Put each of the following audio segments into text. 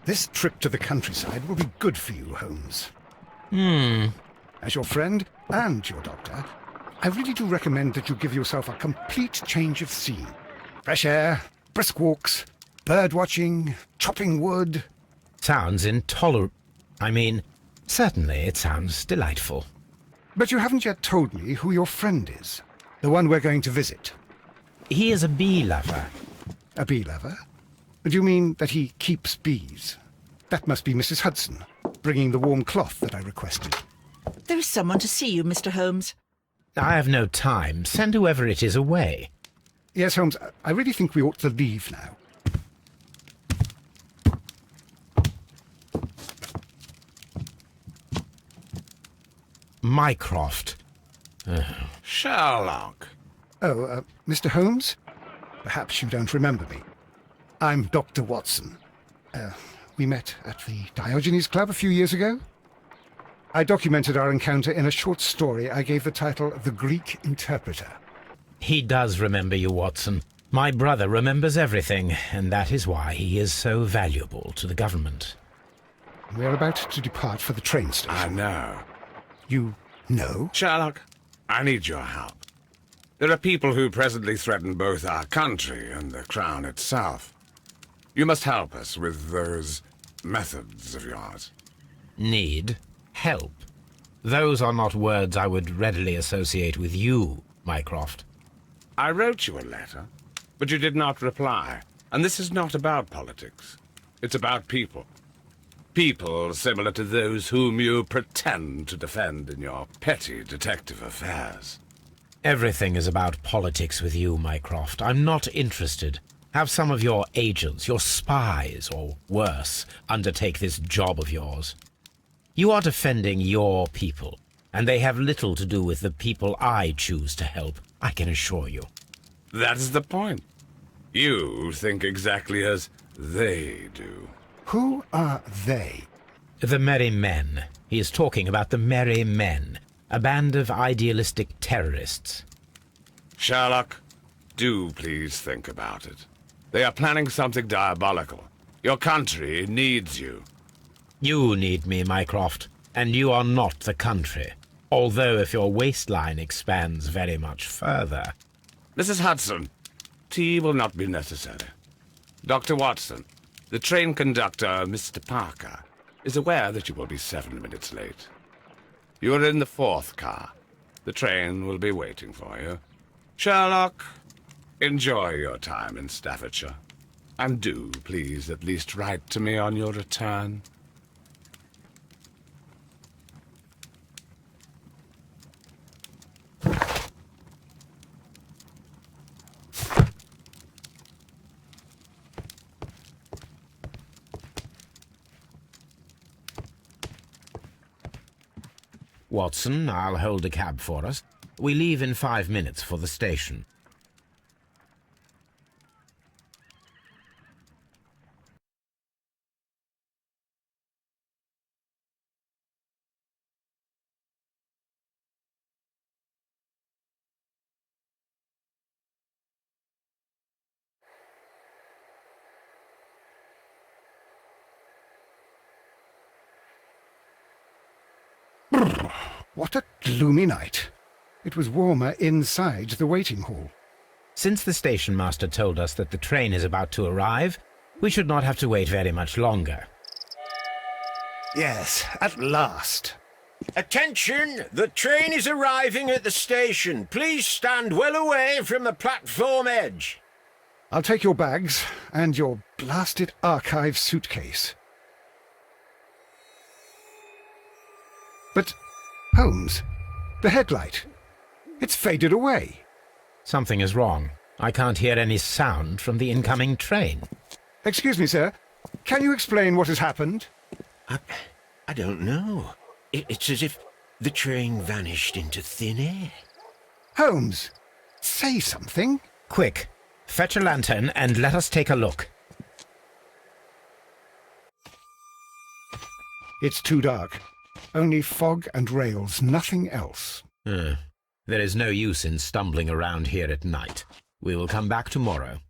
This trip to the countryside will be good for you, Holmes. Hmm. As your friend and your doctor, I really do recommend that you give yourself a complete change of scene. Fresh air, brisk walks, bird watching, chopping wood. Sounds intolerable. I mean, certainly it sounds delightful. But you haven't yet told me who your friend is, the one we're going to visit. He is a bee lover. A bee lover? Do you mean that he keeps bees? That must be Mrs. Hudson, bringing the warm cloth that I requested. There is someone to see you, Mr. Holmes. I have no time. Send whoever it is away. Yes, Holmes, I really think we ought to leave now. Mycroft. Sherlock. Oh, Mr. Holmes? Perhaps you don't remember me. I'm Dr. Watson. We met at the Diogenes Club a few years ago. I documented our encounter in a short story I gave the title The Greek Interpreter. He does remember you, Watson. My brother remembers everything, and that is why he is so valuable to the government. We're about to depart for the train station. I know. You know? Sherlock, I need your help. There are people who presently threaten both our country and the Crown itself. You must help us with those methods of yours. Need? Help? Those are not words I would readily associate with you, Mycroft. I wrote you a letter, but you did not reply. And this is not about politics. It's about people. People similar to those whom you pretend to defend in your petty detective affairs. Everything is about politics with you, Mycroft. I'm not interested. Have some of your agents, your spies, or worse, undertake this job of yours. You are defending your people, and they have little to do with the people I choose to help, I can assure you. That's the point. You think exactly as they do. Who are they? The Merry Men. He is talking about the Merry Men, a band of idealistic terrorists. Sherlock, do please think about it. They are planning something diabolical. Your country needs you. You need me, Mycroft, and you are not the country, although if your waistline expands very much further. Mrs. Hudson, tea will not be necessary. Dr. Watson, the train conductor, Mr. Parker, is aware that you will be 7 minutes late. You are in the 4th car. The train will be waiting for you. Sherlock, enjoy your time in Staffordshire. And do, please, at least write to me on your return. Watson, I'll hold a cab for us. We leave in 5 minutes for the station. What a gloomy night. It was warmer inside the waiting hall. Since the station master told us that the train is about to arrive, we should not have to wait very much longer. Yes, at last. Attention! The train is arriving at the station. Please stand well away from the platform edge. I'll take your bags and your blasted archive suitcase. But, Holmes, the headlight, it's faded away. Something is wrong. I can't hear any sound from the incoming train. Excuse me, sir. Can you explain what has happened? I don't know. It's as if the train vanished into thin air. Holmes, say something. Quick, fetch a lantern and let us take a look. It's too dark. Only fog and rails, nothing else. There is no use in stumbling around here at night. We will come back tomorrow.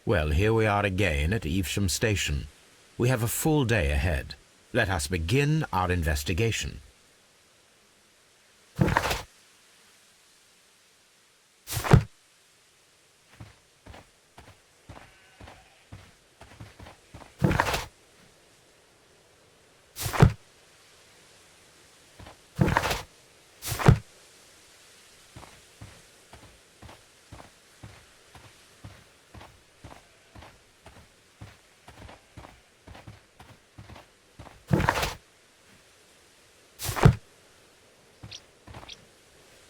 Well, here we are again at Evesham Station. We have a full day ahead. Let us begin our investigation.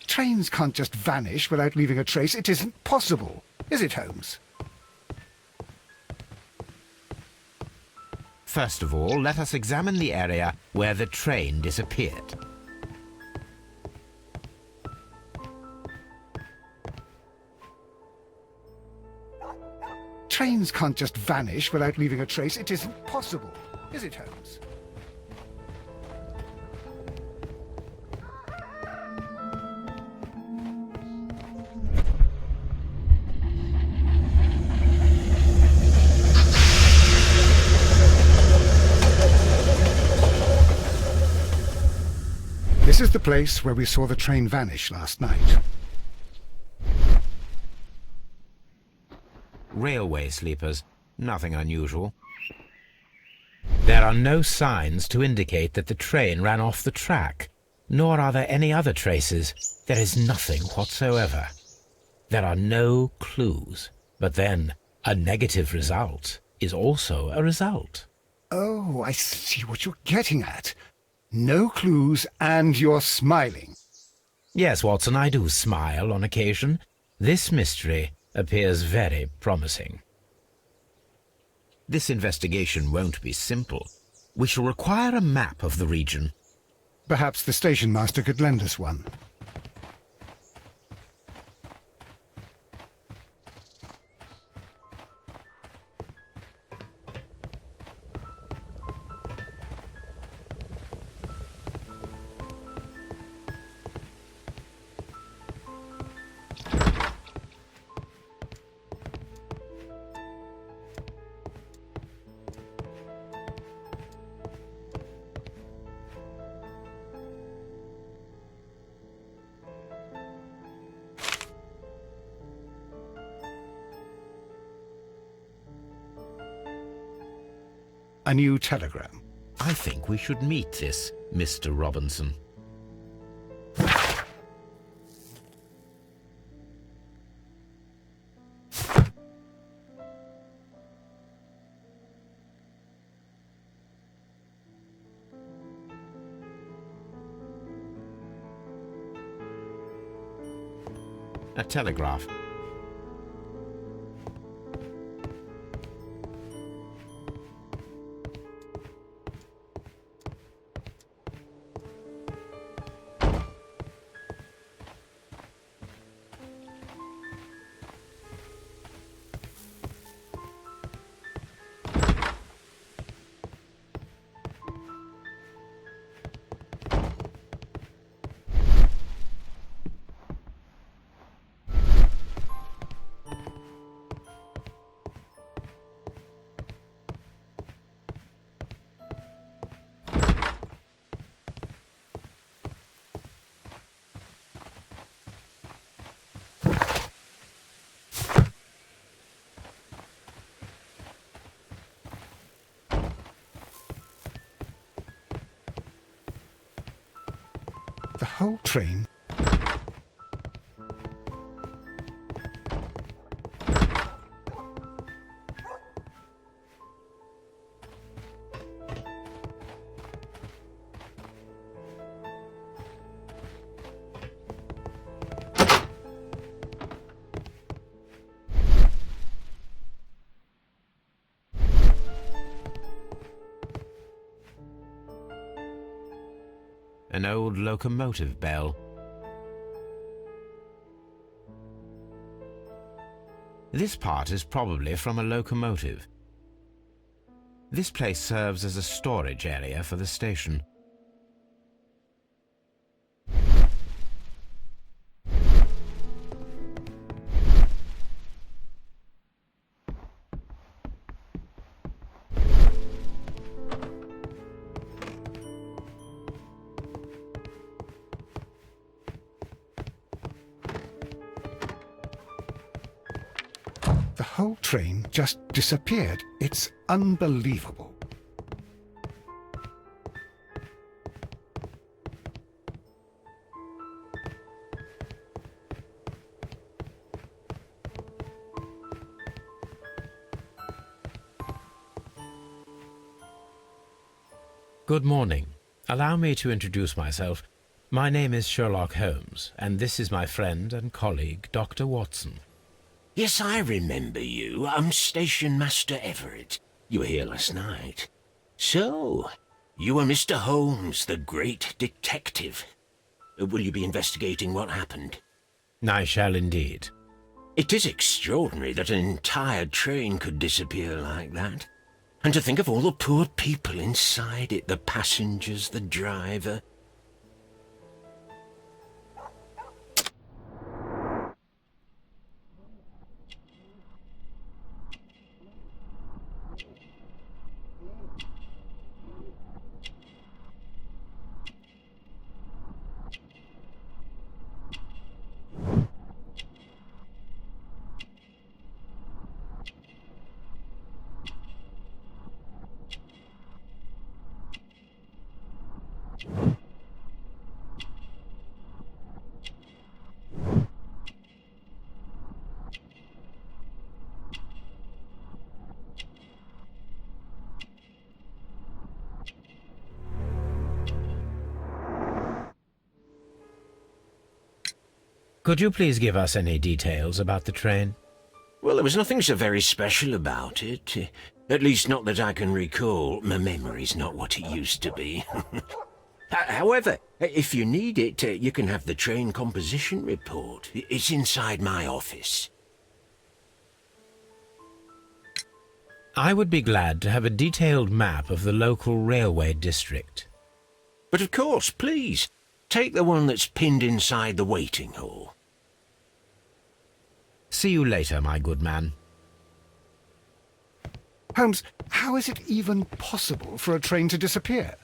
Trains can't just vanish without leaving a trace. It isn't possible, is it, Holmes? First of all, let us examine the area where the train disappeared. Trains can't just vanish without leaving a trace. It isn't possible, is it, Holmes? This is the place where we saw the train vanish last night. Railway sleepers. Nothing unusual. There are no signs to indicate that the train ran off the track, nor are there any other traces. There is nothing whatsoever. There are no clues. But then, a negative result is also a result. Oh, I see what you're getting at. No clues, and you're smiling. Yes, Watson, I do smile on occasion. This mystery appears very promising. This investigation won't be simple. We shall require a map of the region. Perhaps the station master could lend us one. A new telegram. I think we should meet this Mr. Robinson. A telegraph. The whole train. An old locomotive bell. This part is probably from a locomotive. This place serves as a storage area for the station. The whole train just disappeared. It's unbelievable. Good morning. Allow me to introduce myself. My name is Sherlock Holmes, and this is my friend and colleague, Dr. Watson. Yes, I remember you. I'm Station Master Everett. You were here last night. So, you are Mr. Holmes, the great detective. Will you be investigating what happened? I shall indeed. It is extraordinary that an entire train could disappear like that. And to think of all the poor people inside it, the passengers, the driver. Could you please give us any details about the train? Well, there was nothing so very special about it. At least not that I can recall. My memory's not what it used to be. However, if you need it, you can have the train composition report. It's inside my office. I would be glad to have a detailed map of the local railway district. But of course, please, take the one that's pinned inside the waiting hall. See you later, my good man. Holmes, how is it even possible for a train to disappear?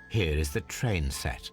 Here is the train set.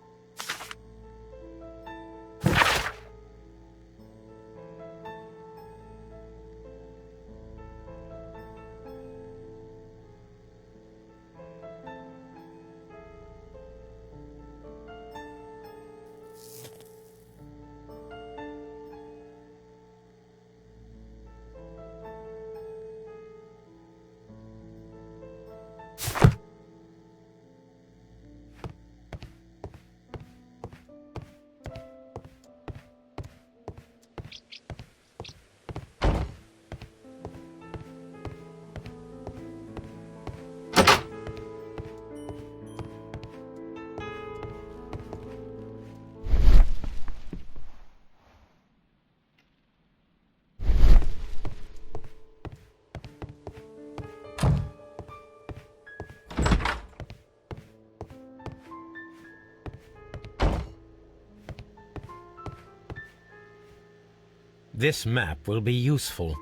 This map will be useful.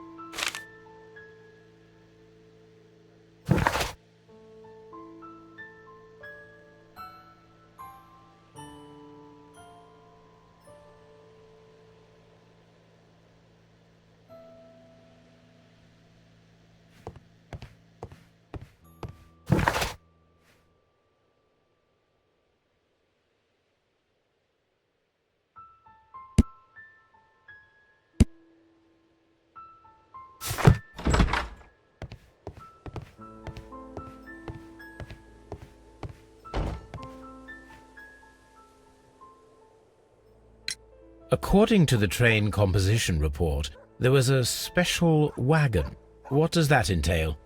According to the train composition report, there was a special wagon. What does that entail?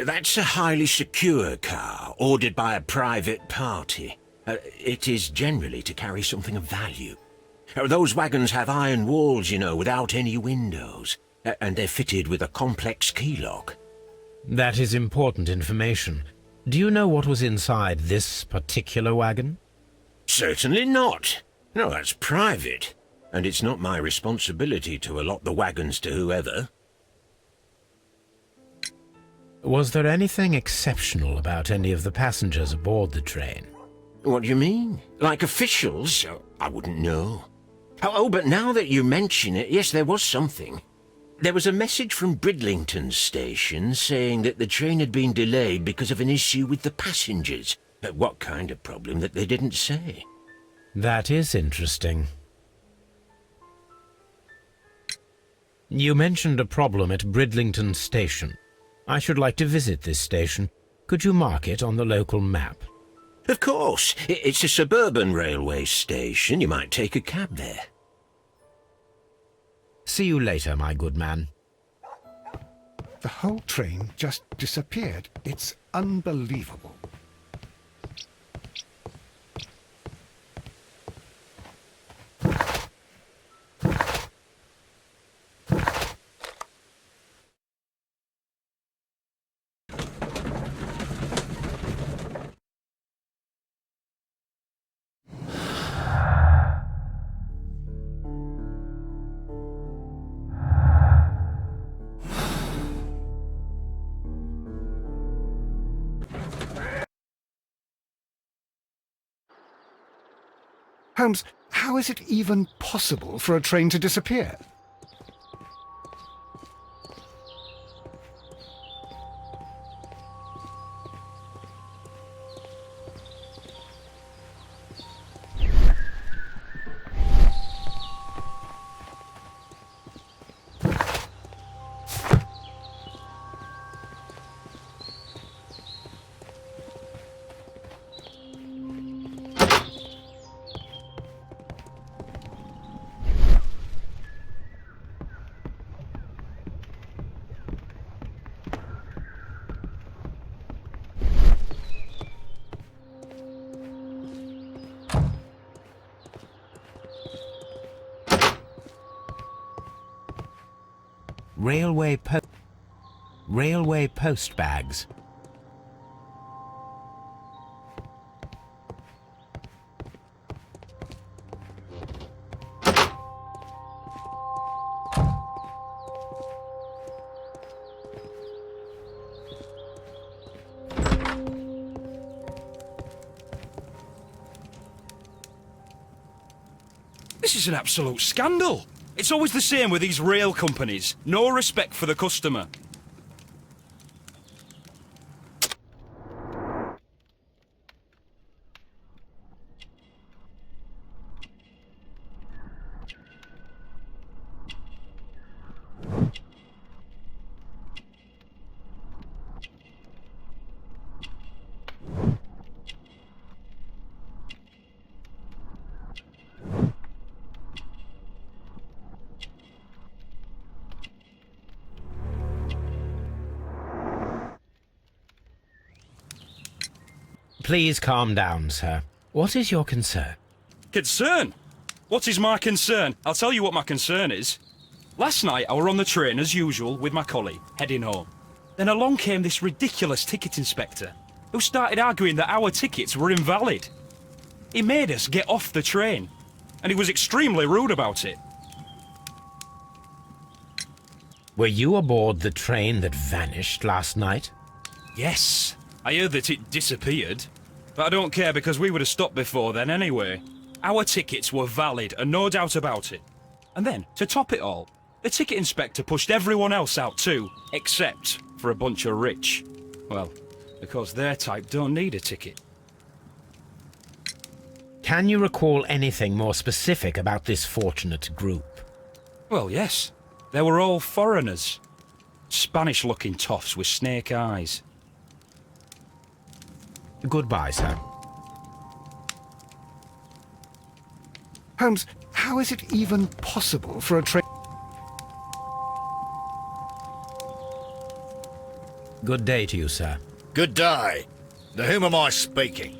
That's a highly secure car, ordered by a private party. It is generally to carry something of value. Those wagons have iron walls, you know, without any windows, and they're fitted with a complex key lock. That is important information. Do you know what was inside this particular wagon? Certainly not. No, that's private. And it's not my responsibility to allot the wagons to whoever. Was there anything exceptional about any of the passengers aboard the train? What do you mean? Like officials? I wouldn't know. Oh, but now that you mention it, yes, there was something. There was a message from Bridlington station saying that the train had been delayed because of an issue with the passengers. But what kind of problem that they didn't say? That is interesting. You mentioned a problem at Bridlington station. I should like to visit this station. Could you mark it on the local map? Of course. It's a suburban railway station. You might take a cab there. See you later, my good man. The whole train just disappeared. It's unbelievable. Holmes, how is it even possible for a train to disappear? Railway post bags. This is an absolute scandal. It's always the same with these rail companies. No respect for the customer. Please calm down, sir. What is your concern? Concern? What is my concern? I'll tell you what my concern is. Last night I were on the train as usual with my collie, heading home. Then along came this ridiculous ticket inspector, who started arguing that our tickets were invalid. He made us get off the train, and he was extremely rude about it. Were you aboard the train that vanished last night? Yes, I heard that it disappeared. But I don't care because we would have stopped before then anyway. Our tickets were valid and no doubt about it. And then, to top it all, the ticket inspector pushed everyone else out too, except for a bunch of rich. Well, because their type don't need a ticket. Can you recall anything more specific about this fortunate group? Well, yes. They were all foreigners. Spanish-looking toffs with snake eyes. Goodbye, sir. Holmes, how is it even possible for a train... Good day to you, sir. Good day. To whom am I speaking?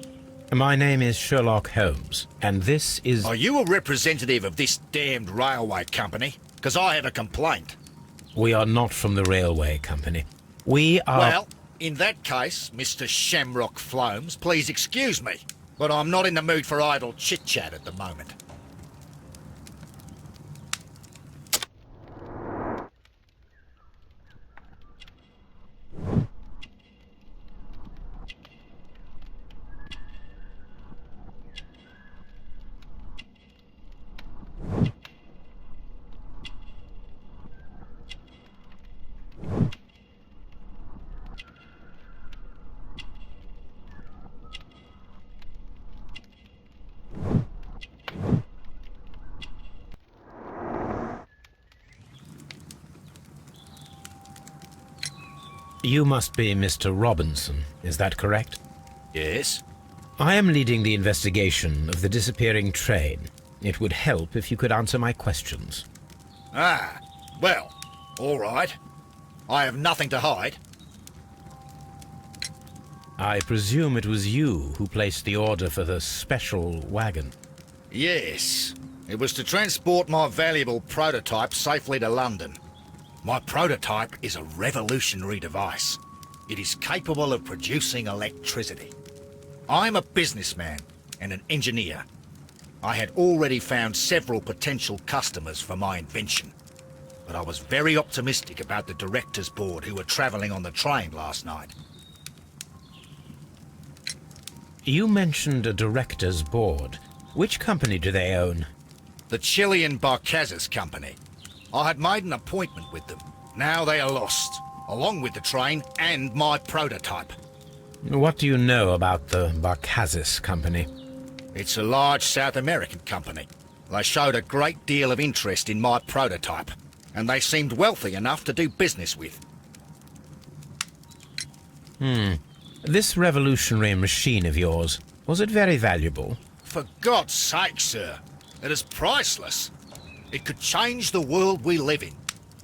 My name is Sherlock Holmes, and this is... Are you a representative of this damned railway company? Because I have a complaint. We are not from the railway company. We are... Well, in that case, Mr. Shamrock Flomes, please excuse me, but I'm not in the mood for idle chit-chat at the moment. You must be Mr. Robinson, is that correct? Yes? I am leading the investigation of the disappearing train. It would help if you could answer my questions. Ah, well, all right. I have nothing to hide. I presume it was you who placed the order for the special wagon. Yes. It was to transport my valuable prototype safely to London. My prototype is a revolutionary device. It is capable of producing electricity. I'm a businessman and an engineer. I had already found several potential customers for my invention, but I was very optimistic about the directors' board who were travelling on the train last night. You mentioned a director's board. Which company do they own? The Chilean Barcazes Company. I had made an appointment with them. Now they are lost, along with the train and my prototype. What do you know about the Barcazes Company? It's a large South American company. They showed a great deal of interest in my prototype, and they seemed wealthy enough to do business with. This revolutionary machine of yours, was it very valuable? For God's sake, sir, it is priceless. It could change the world we live in,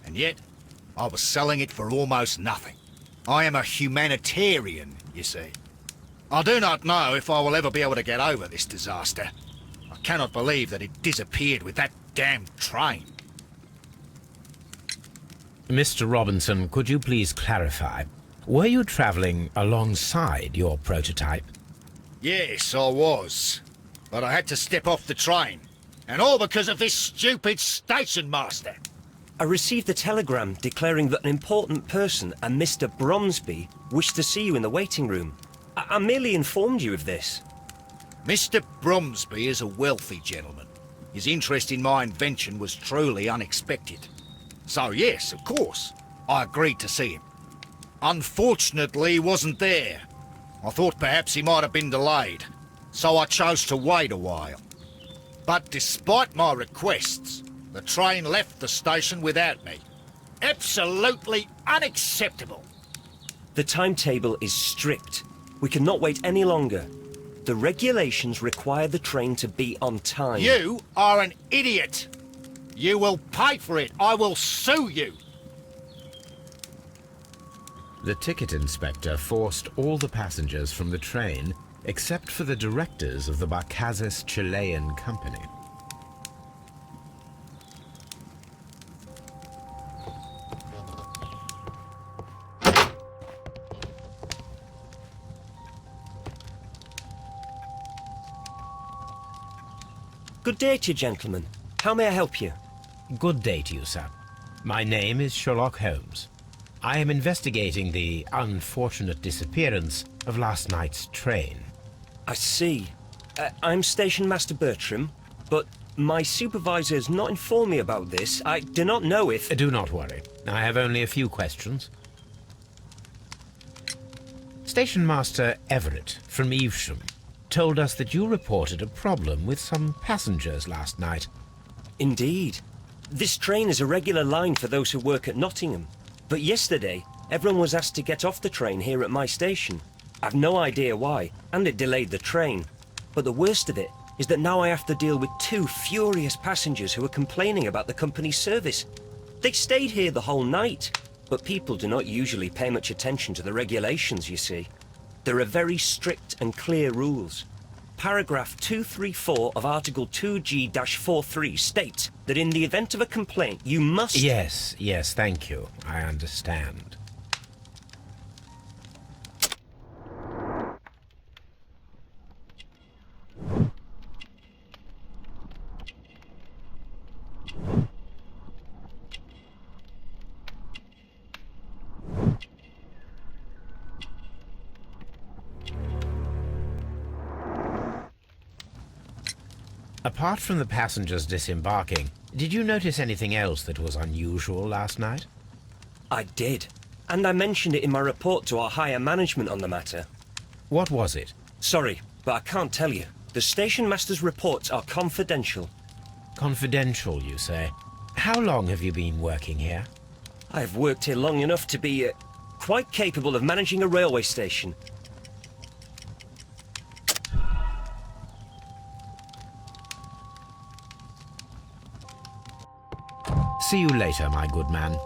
and yet I was selling it for almost nothing. I am a humanitarian, you see. I do not know if I will ever be able to get over this disaster. I cannot believe that it disappeared with that damned train. Mr. Robinson, could you please clarify? Were you travelling alongside your prototype? Yes, I was. But I had to step off the train. And all because of this stupid station master. I received a telegram declaring that an important person, a Mr. Bromsby, wished to see you in the waiting room. I merely informed you of this. Mr. Bromsby is a wealthy gentleman. His interest in my invention was truly unexpected. So yes, of course, I agreed to see him. Unfortunately, he wasn't there. I thought perhaps he might have been delayed, so I chose to wait a while. But despite my requests, the train left the station without me. Absolutely unacceptable. The timetable is strict. We cannot wait any longer. The regulations require the train to be on time. You are an idiot. You will pay for it. I will sue you. The ticket inspector forced all the passengers from the train except for the directors of the Barcazes Chilean Company. Good day to you, gentlemen. How may I help you? Good day to you, sir. My name is Sherlock Holmes. I am investigating the unfortunate disappearance of last night's train. I see. I'm Station Master Bertram, but my supervisor has not informed me about this. I do not know if... Do not worry. I have only a few questions. Station Master Everett from Evesham told us that you reported a problem with some passengers last night. Indeed. This train is a regular line for those who work at Nottingham. But yesterday, everyone was asked to get off the train here at my station. I've no idea why, and it delayed the train. But the worst of it is that now I have to deal with two furious passengers who are complaining about the company's service. They stayed here the whole night, but people do not usually pay much attention to the regulations, you see. There are very strict and clear rules. Paragraph 234 of Article 2G-43 states that in the event of a complaint, you must... Yes, thank you. I understand. Apart from the passengers disembarking, did you notice anything else that was unusual last night? I did. And I mentioned it in my report to our higher management on the matter. What was it? Sorry, but I can't tell you. The station master's reports are confidential. Confidential, you say? How long have you been working here? I've worked here long enough to be... quite capable of managing a railway station. See you later, my good man.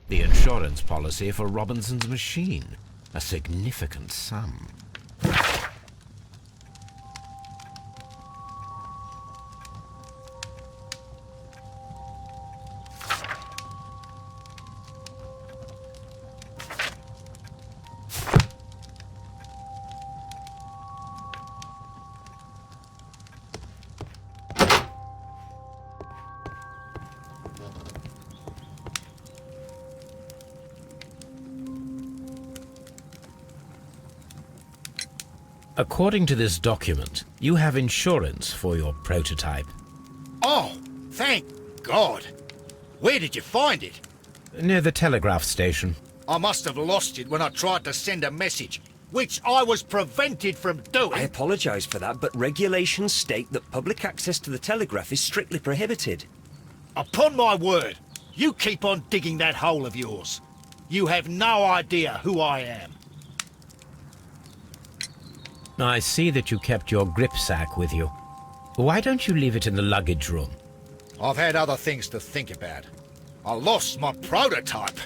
The insurance policy for Robinson's machine. A significant sum. According to this document, you have insurance for your prototype. Oh, thank God. Where did you find it? Near the telegraph station. I must have lost it when I tried to send a message, which I was prevented from doing. I apologise for that, but regulations state that public access to the telegraph is strictly prohibited. Upon my word, you keep on digging that hole of yours. You have no idea who I am. I see that you kept your gripsack with you. Why don't you leave it in the luggage room? I've had other things to think about. I lost my prototype.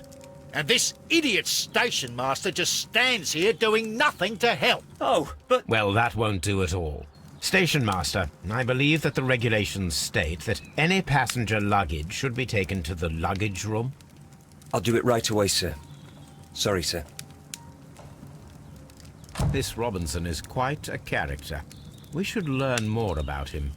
And this idiot station master just stands here doing nothing to help. Oh, but... Well, that won't do at all. Station master, I believe that the regulations state that any passenger luggage should be taken to the luggage room. I'll do it right away, sir. Sorry, sir. This Robinson is quite a character. We should learn more about him.